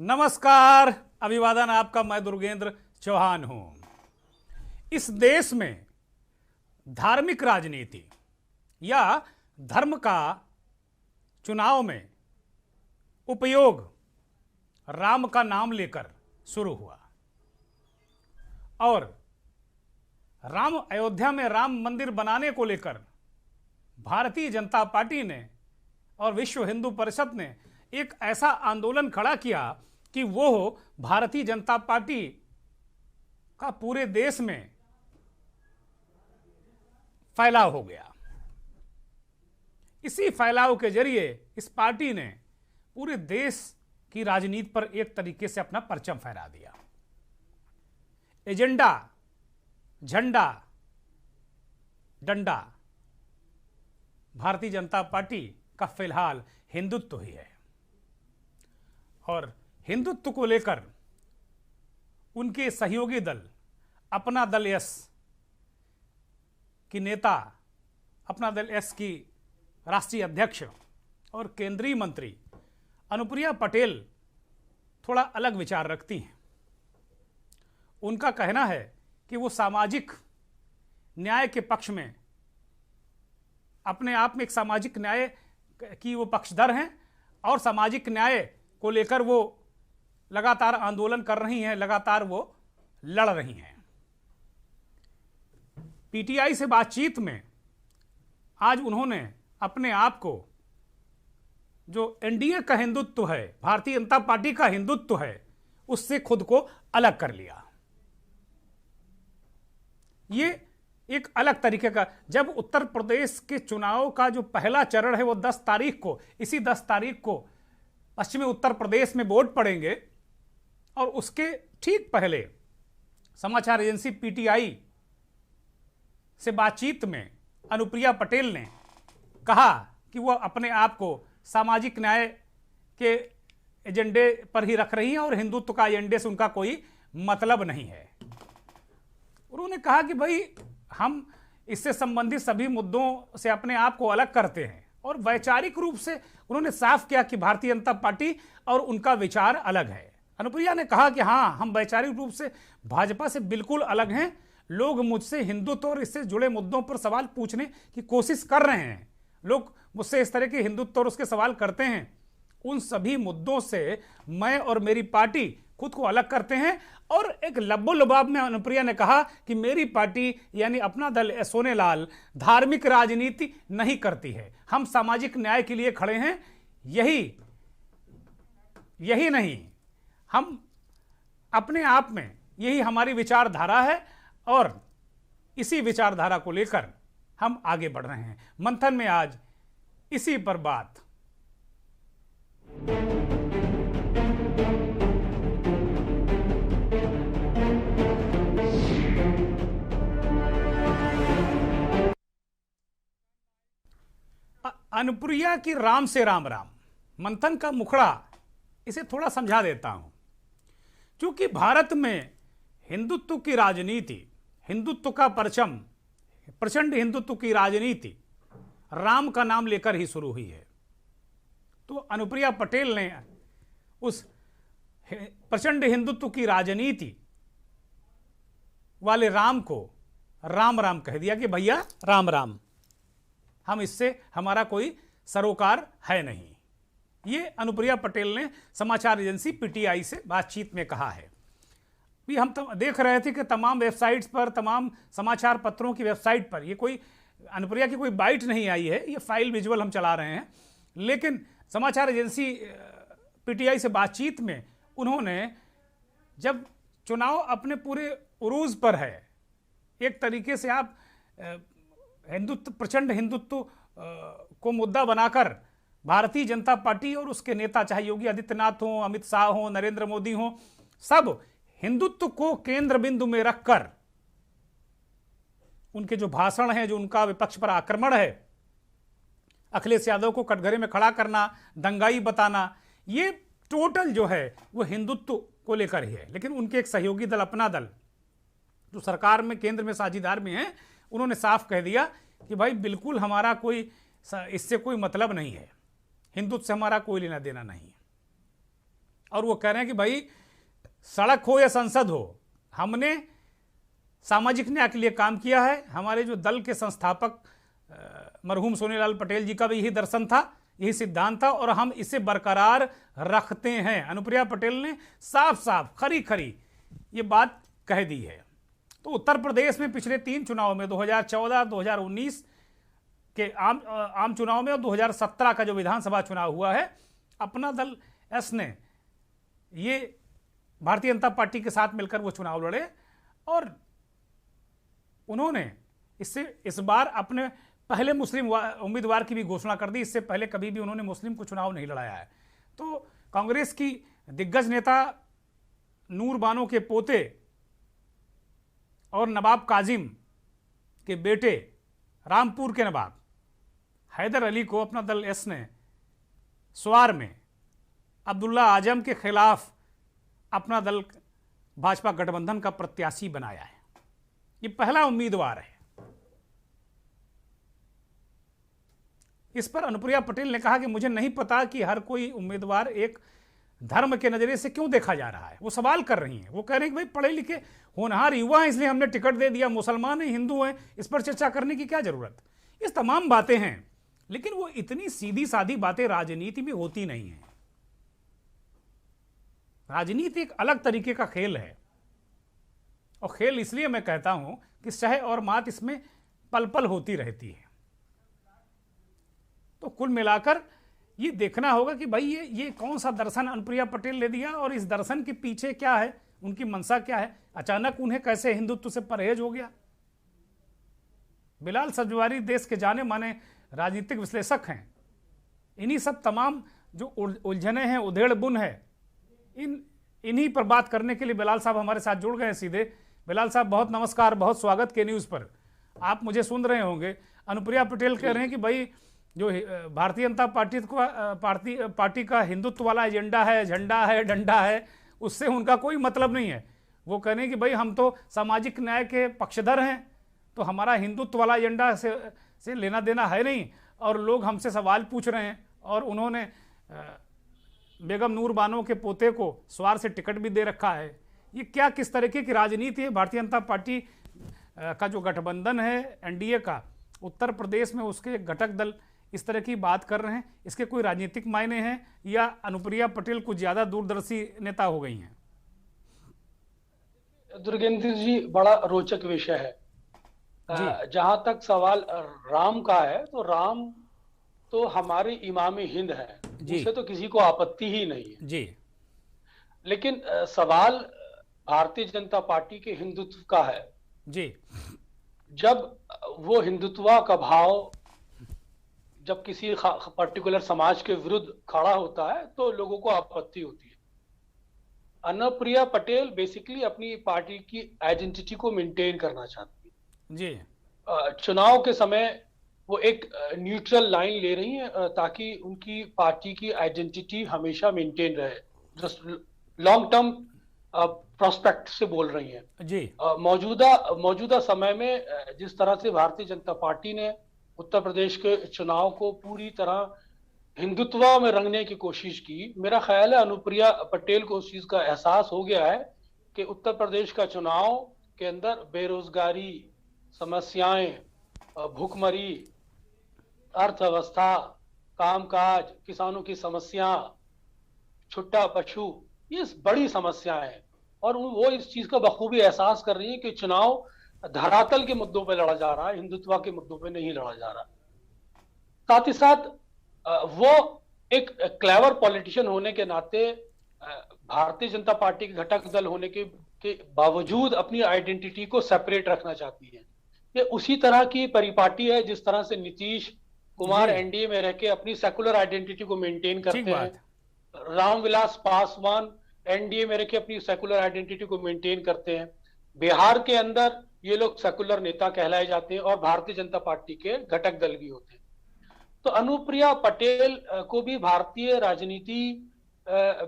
नमस्कार, अभिवादन आपका। मैं दुर्गेंद्र चौहान हूं। इस देश में धार्मिक राजनीति या धर्म का चुनाव में उपयोग राम का नाम लेकर शुरू हुआ और अयोध्या में राम मंदिर बनाने को लेकर भारतीय जनता पार्टी ने और विश्व हिंदू परिषद ने एक ऐसा आंदोलन खड़ा किया कि वो भारतीय जनता पार्टी का पूरे देश में फैलाव हो गया। इसी फैलाव के जरिए इस पार्टी ने पूरे देश की राजनीति पर एक तरीके से अपना परचम फहरा दिया। एजेंडा, झंडा, डंडा भारतीय जनता पार्टी का फिलहाल हिंदुत्व ही है और हिंदुत्व को लेकर उनके सहयोगी दल अपना दल एस की नेता, अपना दल एस की राष्ट्रीय अध्यक्ष और केंद्रीय मंत्री अनुप्रिया पटेल थोड़ा अलग विचार रखती हैं। उनका कहना है कि वो सामाजिक न्याय के पक्ष में, अपने आप में एक सामाजिक न्याय की वो पक्षधर हैं और सामाजिक न्याय को लेकर वो लगातार आंदोलन कर रही हैं, लगातार वो लड़ रही हैं। पीटीआई से बातचीत में आज उन्होंने अपने आप को, जो एनडीए का हिंदुत्व है, भारतीय जनता पार्टी का हिंदुत्व है, उससे खुद को अलग कर लिया। ये एक अलग तरीके का, जब उत्तर प्रदेश के चुनाव का जो पहला चरण है वो 10 तारीख को, इसी 10 तारीख को पश्चिमी उत्तर प्रदेश में वोट पड़ेंगे और उसके ठीक पहले समाचार एजेंसी पीटीआई से बातचीत में अनुप्रिया पटेल ने कहा कि वह अपने आप को सामाजिक न्याय के एजेंडे पर ही रख रही हैं और हिंदुत्व का एजेंडे से उनका कोई मतलब नहीं है। उन्होंने कहा कि भाई हम इससे संबंधित सभी मुद्दों से अपने आप को अलग करते हैं और वैचारिक रूप से उन्होंने साफ किया कि भारतीय जनता पार्टी और उनका विचार अलग है। अनुप्रिया ने कहा कि हाँ, हम वैचारिक रूप से भाजपा से बिल्कुल अलग हैं। लोग मुझसे हिंदुत्व और इससे जुड़े मुद्दों पर सवाल पूछने की कोशिश कर रहे हैं। लोग मुझसे इस तरह के हिंदुत्व और उसके सवाल करते हैं। उन सभी मुद्दों से मैं और मेरी पार्टी खुद को अलग करते हैं। और एक लब्बो लबाब में अनुप्रिया ने कहा कि मेरी पार्टी यानी अपना दल सोनेलाल धार्मिक राजनीति नहीं करती है, हम सामाजिक न्याय के लिए खड़े हैं। यही नहीं, हम अपने आप में यही हमारी विचारधारा है और इसी विचारधारा को लेकर हम आगे बढ़ रहे हैं। मंथन में आज इसी पर बात। अनुप्रिया की राम से राम राम मंथन का मुखड़ा, इसे थोड़ा समझा देता हूं। क्योंकि भारत में हिंदुत्व की राजनीति, हिंदुत्व का परचम, प्रचंड हिंदुत्व की राजनीति राम का नाम लेकर ही शुरू हुई है। तो अनुप्रिया पटेल ने उस प्रचंड हिंदुत्व की राजनीति वाले राम को राम राम कह दिया कि भैया राम राम, हम इससे हमारा कोई सरोकार है नहीं। ये अनुप्रिया पटेल ने समाचार एजेंसी पीटीआई से बातचीत में कहा है। भी हम देख रहे थे कि तमाम वेबसाइट्स पर, तमाम समाचार पत्रों की वेबसाइट पर, ये कोई अनुप्रिया की कोई बाइट नहीं आई है, ये फाइल विजुअल हम चला रहे हैं। लेकिन समाचार एजेंसी पीटीआई से बातचीत में उन्होंने, जब चुनाव अपने पूरे उरूज पर है, एक तरीके से आप हिंदुत्व, प्रचंड हिंदुत्व को मुद्दा बनाकर भारतीय जनता पार्टी और उसके नेता, चाहे योगी आदित्यनाथ हो, अमित शाह हो, नरेंद्र मोदी हो, सब हिंदुत्व को केंद्र बिंदु में रखकर उनके जो भाषण है, जो उनका विपक्ष पर आक्रमण है, अखिलेश यादव को कटघरे में खड़ा करना, दंगाई बताना, ये टोटल जो है वो हिंदुत्व को लेकर ही है। लेकिन उनके एक सहयोगी दल, अपना दल, जो सरकार में केंद्र में साझेदार में है, उन्होंने साफ कह दिया कि भाई बिल्कुल हमारा कोई इससे कोई मतलब नहीं है, हिंदुत्व से हमारा कोई लेना देना नहीं है। और वो कह रहे हैं कि भाई सड़क हो या संसद हो, हमने सामाजिक न्याय के लिए काम किया है। हमारे जो दल के संस्थापक मरहूम सोनीलाल पटेल जी का भी यही दर्शन था, यही सिद्धांत था, और हम इसे बरकरार रखते हैं। अनुप्रिया पटेल ने साफ साफ खरी खरी ये बात कह दी है। तो उत्तर प्रदेश में पिछले 3 चुनाव में 2014, 2019 के आम चुनाव में और 2017 का जो विधानसभा चुनाव हुआ है, अपना दल एस ने ये भारतीय जनता पार्टी के साथ मिलकर वो चुनाव लड़े और उन्होंने इससे इस बार अपने पहले मुस्लिम उम्मीदवार की भी घोषणा कर दी। इससे पहले कभी भी उन्होंने मुस्लिम को चुनाव नहीं लड़ाया है। तो कांग्रेस की दिग्गज नेता नूर बानो के पोते और नवाब काजिम के बेटे, रामपुर के नवाब हैदर अली को अपना दल एस ने स्वार में अब्दुल्ला आजम के खिलाफ अपना दल भाजपा गठबंधन का प्रत्याशी बनाया है। ये पहला उम्मीदवार है। इस पर अनुप्रिया पटेल ने कहा कि मुझे नहीं पता कि हर कोई उम्मीदवार एक धर्म के नजरिए से क्यों देखा जा रहा है। वो सवाल कर रही हैं, वो कह रहे हैं कि भाई पढ़े लिखे होनहार युवा हैं इसलिए हमने टिकट दे दिया, मुसलमान हैं, हिंदू हैं, इस पर चर्चा करने की क्या जरूरत। इस तमाम बातें हैं, लेकिन वो इतनी सीधी सादी बातें राजनीति में होती नहीं है। राजनीति एक अलग तरीके का खेल है, और खेल इसलिए मैं कहता हूं कि सह और मात इसमें पल पल होती रहती है। तो कुल मिलाकर ये देखना होगा कि भाई ये कौन सा दर्शन अनुप्रिया पटेल ले दिया और इस दर्शन के पीछे क्या है, उनकी मंशा क्या है। अचानक उन्हें कैसे हिंदुत्व से परहेज हो गया। बिलाल सब्जवारी देश के जाने माने राजनीतिक विश्लेषक हैं। इन्हीं सब तमाम जो उलझने हैं, उधेड़ बुन है, इन्हीं पर बात करने के लिए बिलाल साहब हमारे साथ जुड़ गए हैं सीधे। बिलाल साहब बहुत नमस्कार, बहुत स्वागत के न्यूज़ पर। आप मुझे सुन रहे होंगे, अनुप्रिया पटेल कह रहे हैं कि भाई जो भारतीय जनता पार्टी का हिंदुत्व वाला एजेंडा है, झंडा है, डंडा है, उससे उनका कोई मतलब नहीं है। वो कह रहे हैं कि भाई हम तो सामाजिक न्याय के पक्षधर हैं, तो हमारा हिंदुत्व वाला एजेंडा से लेना देना है नहीं। और लोग हमसे सवाल पूछ रहे हैं, और उन्होंने बेगम नूर बानो के पोते को स्वार से टिकट भी दे रखा है। ये क्या किस तरीके की राजनीति है। भारतीय जनता पार्टी का जो गठबंधन है एनडीए का, उत्तर प्रदेश में उसके घटक दल इस तरह की बात कर रहे हैं, इसके कोई राजनीतिक मायने हैं या अनुप्रिया पटेल कुछ ज्यादा दूरदर्शी नेता हो गई हैं? दुर्गेंद्र जी, बड़ा रोचक विषय है। जहां तक सवाल राम का है, तो राम तो हमारे इमाम हिंद है, उसे तो किसी को आपत्ति ही नहीं है जी। लेकिन सवाल भारतीय जनता पार्टी के हिंदुत्व का है जी। जब वो हिंदुत्व का भाव जब किसी पर्टिकुलर समाज के विरुद्ध खड़ा होता है तो लोगों को आपत्ति होती है। अनुप्रिया पटेल बेसिकली अपनी पार्टी की आइडेंटिटी को मेंटेन करना चाहती है जी। चुनाव के समय वो एक न्यूट्रल लाइन ले रही है ताकि उनकी पार्टी की आइडेंटिटी हमेशा मेंटेन रहे, जो लॉन्ग टर्म प्रोस्पेक्ट से बोल रही हैं जी। मौजूदा समय में जिस तरह से भारतीय जनता पार्टी ने उत्तर प्रदेश के चुनाव को पूरी तरह हिंदुत्व में रंगने की कोशिश की, मेरा ख्याल है अनुप्रिया पटेल को उस चीज का एहसास हो गया है कि उत्तर प्रदेश का चुनाव के अंदर बेरोजगारी, समस्याएं, भूखमरी, अर्थव्यवस्था, कामकाज, किसानों की समस्या, छुट्टा पशु, ये बड़ी समस्याएं हैं और वो इस चीज का बखूबी एहसास कर रही है कि चुनाव धरातल के मुद्दों पे लड़ा जा रहा है, हिंदुत्व के मुद्दों पे नहीं लड़ा जा रहा। साथ ही साथ वो एक क्लेवर पॉलिटिशियन होने के नाते भारतीय जनता पार्टी के घटक दल होने के बावजूद अपनी आइडेंटिटी को सेपरेट रखना चाहती है। ये उसी तरह की परिपाटी है जिस तरह से नीतीश कुमार एनडीए में रह के अपनी सेकुलर आइडेंटिटी को मेंटेन करते हैं, रामविलास पासवान एनडीए में रह के अपनी सेकुलर आइडेंटिटी को मेंटेन करते हैं। बिहार के अंदर ये लोग सेकुलर नेता कहलाए जाते हैं और भारतीय जनता पार्टी के घटक दल भी होते हैं। तो अनुप्रिया पटेल को भी भारतीय राजनीति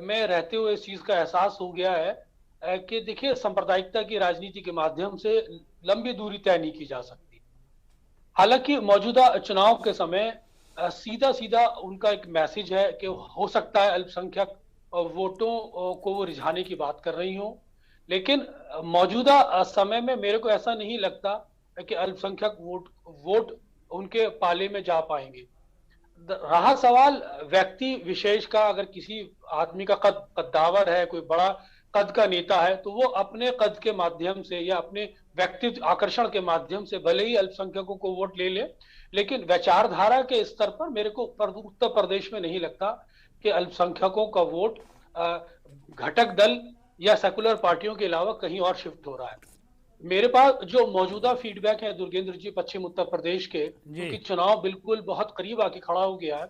में रहते हुए इस चीज का एहसास हो गया है कि देखिए, सांप्रदायिकता की राजनीति के माध्यम से लंबी दूरी तय नहीं की जा सकती। हालांकि मौजूदा चुनाव के समय सीधा सीधा उनका एक मैसेज है कि हो सकता है अल्पसंख्यक वोटों को वो रिझाने की बात कर रही हो। लेकिन मौजूदा समय में मेरे को ऐसा नहीं लगता कि अल्पसंख्यक वोट उनके पाले में जा पाएंगे। रहा सवाल व्यक्ति विशेष का, अगर किसी आदमी का कद्दावर है, कोई बड़ा कद का नेता है, तो वो अपने कद के माध्यम से या अपने व्यक्तित्व आकर्षण के माध्यम से भले ही अल्पसंख्यकों को वोट ले ले, लेकिन विचारधारा के स्तर पर मेरे को उत्तर प्रदेश में नहीं लगता कि अल्पसंख्यकों का वोट घटक दल या सेकुलर पार्टियों के अलावा कहीं और शिफ्ट हो रहा है। मेरे पास जो मौजूदा फीडबैक है दुर्गेंद्र जी पश्चिम उत्तर प्रदेश के, क्योंकि चुनाव बिल्कुल बहुत करीब आके खड़ा हो गया है,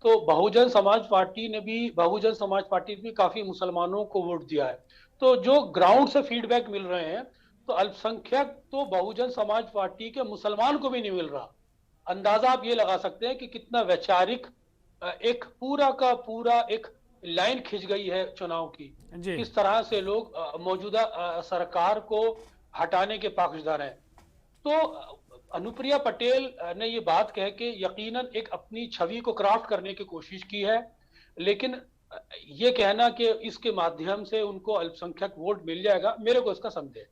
तो बहुजन समाज पार्टी ने भी काफी मुसलमानों को वोट दिया है। तो जो ग्राउंड से फीडबैक मिल रहे हैं, तो अल्पसंख्यक तो बहुजन समाज पार्टी के मुसलमान को भी नहीं मिल रहा। अंदाजा आप ये लगा सकते हैं कि कितना वैचारिक एक पूरा का पूरा एक लाइन खिंच गई है चुनाव की। किस तरह से लोग मौजूदा सरकार को हटाने के पक्षधर हैं। तो अनुप्रिया पटेल ने ये बात कह के यकीनन एक अपनी छवि को क्राफ्ट करने की कोशिश की है, लेकिन ये कहना कि इसके माध्यम से उनको अल्पसंख्यक वोट मिल जाएगा, मेरे को इसका संदेह।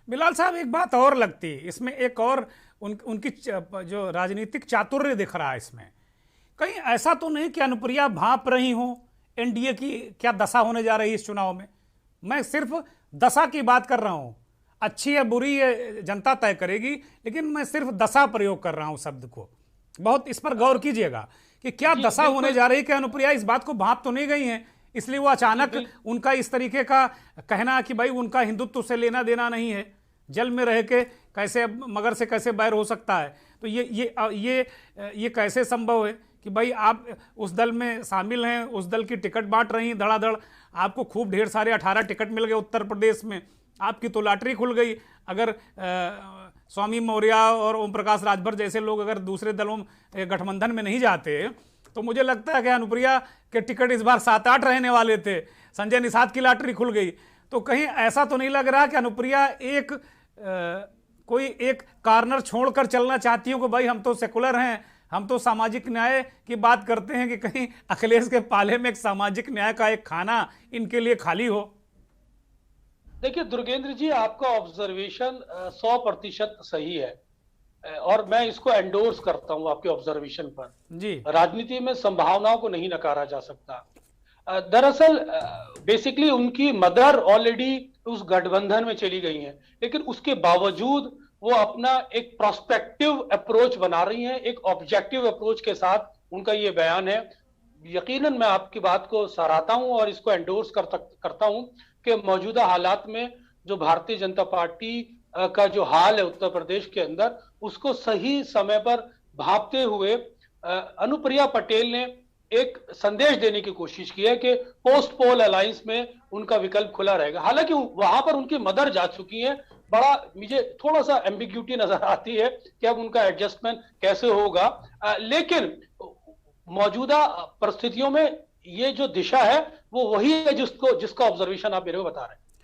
बिलाल साहब, एक बात और लगती है इसमें, एक और उनकी जो राजनीतिक चातुर्य दिख रहा है इसमें, कहीं ऐसा तो नहीं कि अनुप्रिया भांप रही हो एनडीए की क्या दशा होने जा रही है इस चुनाव में। मैं सिर्फ दशा की बात कर रहा हूं, अच्छी या बुरी ये जनता तय करेगी, लेकिन मैं सिर्फ दशा प्रयोग कर रहा हूं शब्द को। बहुत इस पर गौर कीजिएगा कि क्या दशा होने जा रही है कि अनुप्रिया इस बात को भांप तो नहीं गई हैं, इसलिए वो अचानक उनका इस तरीके का कहना कि भाई उनका हिंदुत्व से लेना देना नहीं है, जल में रह के कैसे मगर से कैसे बैर हो सकता है। तो ये कैसे संभव है कि भाई आप उस दल में शामिल हैं, उस दल की टिकट बांट रही हैं धड़ाधड़, आपको खूब ढेर सारे 18 टिकट मिल गए उत्तर प्रदेश में, आपकी तो लॉटरी खुल गई। अगर स्वामी मौर्य और ओम प्रकाश राजभर जैसे लोग अगर दूसरे दलों गठबंधन में नहीं जाते, तो मुझे लगता है कि अनुप्रिया के टिकट इस बार 7-8 रहने वाले थे। संजय निषाद की लॉटरी खुल गई। तो कहीं ऐसा तो नहीं लग रहा कि अनुप्रिया कोई एक कॉर्नर छोड़कर चलना चाहती हो कि भाई हम तो सेकुलर हैं, हम तो सामाजिक न्याय की बात करते हैं, कि कहीं अखिलेश के पाले में एक सामाजिक न्याय का एक खाना इनके लिए खाली हो। देखिए दुर्गेंद्र जी, आपका ऑब्जर्वेशन 100% सही है और मैं इसको एंडोर्स करता हूं आपके ऑब्जर्वेशन पर जी। राजनीति में संभावनाओं को नहीं नकारा जा सकता। दरअसल बेसिकली उनकी मदर ऑलरेडी उस गठबंधन में चली गई हैं, लेकिन उसके बावजूद वो अपना एक प्रोस्पेक्टिव अप्रोच बना रही हैं, एक ऑब्जेक्टिव अप्रोच के साथ उनका ये बयान है। यकीनन मैं आपकी बात को सराहता हूं और इसको एंडोर्स करता हूं कि मौजूदा हालात में जो भारतीय जनता पार्टी का जो हाल है उत्तर प्रदेश के अंदर, उसको सही समय पर भांपते हुए अनुप्रिया पटेल ने एक संदेश देने की कोशिश की है कि पोस्ट पोल अलायंस में उनका विकल्प खुला रहेगा। हालांकि वहां पर उनकी मदर जा चुकी है, बड़ा मुझे थोड़ा सा एम्बिग्यूटी नजर आती है कि अब उनका एडजस्टमेंट कैसे होगा, लेकिन मौजूदा परिस्थितियों में ये जो दिशा है वो वही है जिसका ऑब्जर्वेशन आप मेरे को बता रहे हैं।